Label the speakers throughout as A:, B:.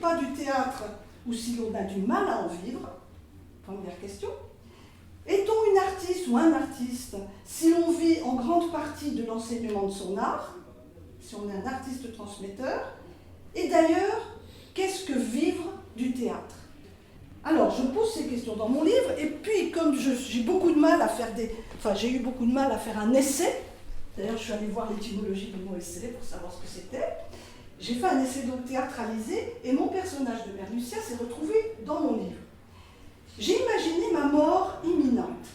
A: pas du théâtre ou si l'on a du mal à en vivre? Première question. Est-on une artiste ou un artiste si l'on vit en grande partie de l'enseignement de son art, si on est un artiste transmetteur? Et d'ailleurs, qu'est-ce que vivre du théâtre? Alors, je pose ces questions dans mon livre, et puis comme j'ai beaucoup de mal à faire j'ai eu beaucoup de mal à faire un essai, d'ailleurs je suis allée voir l'étymologie du mot essai pour savoir ce que c'était, j'ai fait un essai donc théâtralisé, et mon personnage de Mère Lucia s'est retrouvé dans mon livre. J'ai imaginé ma mort imminente.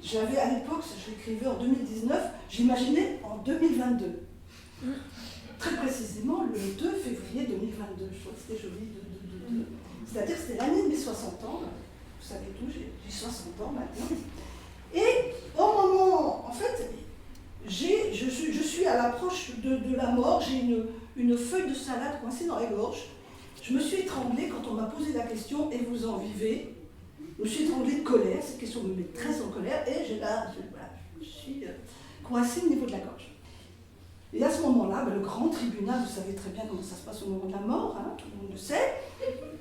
A: J'avais à l'époque, je l'écrivais en 2019, j'imaginais en 2022. Très précisément le 2 février 2022, je trouve que c'était joli. C'est-à-dire que c'était l'année de mes 60 ans, vous savez tout, j'ai 60 ans maintenant. Et au moment, en fait, je suis à l'approche de la mort, j'ai une feuille de salade coincée dans la gorge. Je me suis étranglée quand on m'a posé la question « Et vous en vivez ?» Je me suis étranglée de colère, cette question me met très en colère, et je suis coincée au niveau de la gorge. Et à ce moment-là, le grand tribunal, vous savez très bien comment ça se passe au moment de la mort, hein, tout le monde le sait.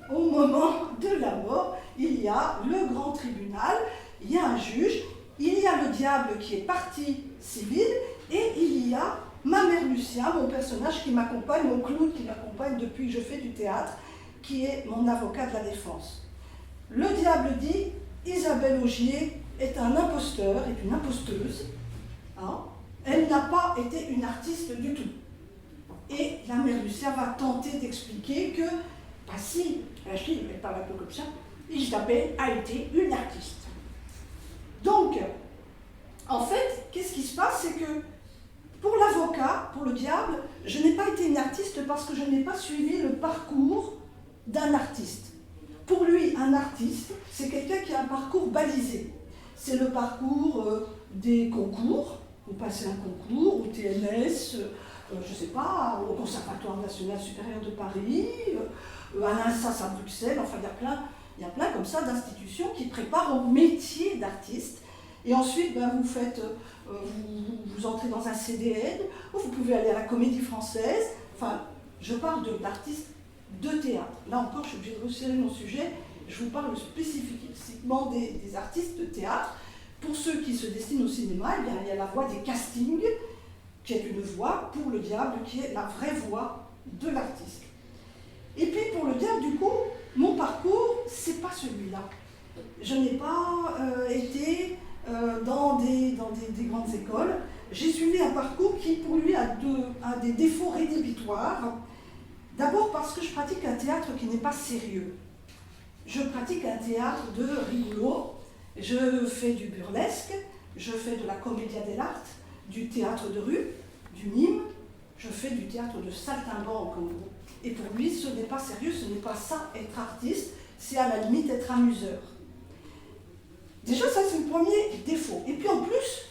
A: Au moment de la mort, il y a le grand tribunal, il y a un juge, il y a le diable qui est partie civile, et il y a ma mère Lucia, mon personnage qui m'accompagne, mon clown qui m'accompagne depuis que je fais du théâtre, qui est mon avocat de la défense. Le diable dit, Isabelle Augier est un imposteur, est une imposteuse, hein. Elle n'a pas été une artiste du tout. Et la mère Lucia va tenter d'expliquer que, si, elle parle un peu comme ça, Isabelle a été une artiste. Donc, en fait, qu'est-ce qui se passe? C'est que pour l'avocat, pour le diable, je n'ai pas été une artiste parce que je n'ai pas suivi le parcours d'un artiste. Pour lui, un artiste, c'est quelqu'un qui a un parcours balisé. C'est le parcours des concours. Vous passez un concours au TNS, je ne sais pas, au Conservatoire national supérieur de Paris, à l'INSAS à Bruxelles, enfin il y a plein comme ça d'institutions qui préparent au métier d'artiste. Et ensuite, vous entrez dans un CDN, ou vous pouvez aller à la Comédie Française. Enfin, je parle d'artistes de théâtre. Là encore, je suis obligée de resserrer mon sujet. Je vous parle spécifiquement des artistes de théâtre. Pour ceux qui se destinent au cinéma, eh bien, il y a la voix des castings, qui est une voix pour le diable, qui est la vraie voix de l'artiste. Et puis pour le diable, du coup, mon parcours, c'est pas celui-là. Je n'ai pas été dans des grandes écoles. J'ai suivi un parcours qui, pour lui, a des défauts rédhibitoires. D'abord parce que je pratique un théâtre qui n'est pas sérieux. Je pratique un théâtre de rigolo. Je fais du burlesque, je fais de la commedia dell'arte, du théâtre de rue, du mime, je fais du théâtre de saltimbanque en gros. Et pour lui, ce n'est pas sérieux, ce n'est pas ça être artiste, c'est à la limite être amuseur. Déjà, ça c'est le premier défaut. Et puis en plus,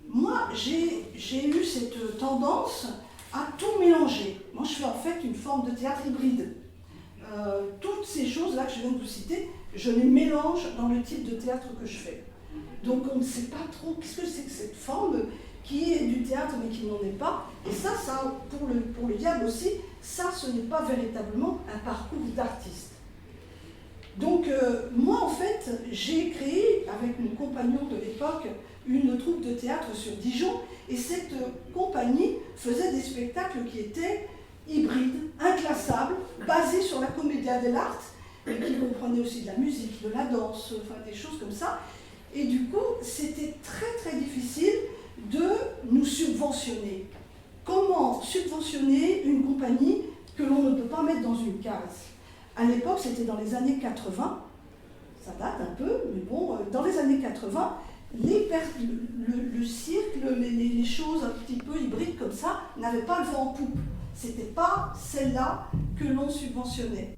A: moi j'ai eu cette tendance à tout mélanger. Moi je fais en fait une forme de théâtre hybride. Toutes ces choses-là que je viens de vous citer, je les mélange dans le type de théâtre que je fais. Donc on ne sait pas trop qu'est-ce que c'est que cette forme qui est du théâtre mais qui n'en est pas. Et ça pour le diable aussi, ça ce n'est pas véritablement un parcours d'artiste. Donc moi en fait, j'ai créé avec mon compagnon de l'époque une troupe de théâtre sur Dijon, et cette compagnie faisait des spectacles qui étaient hybrides, inclassables, basés sur la commedia dell'arte, et qui comprenaient aussi de la musique, de la danse, enfin des choses comme ça. Et du coup, c'était très très difficile de nous subventionner. Comment subventionner une compagnie que l'on ne peut pas mettre dans une case? À l'époque, c'était dans les années 80, ça date un peu, mais bon, dans les années 80, le cirque, les choses un petit peu hybrides comme ça, n'avaient pas le vent en poupe. C'était pas celle-là que l'on subventionnait.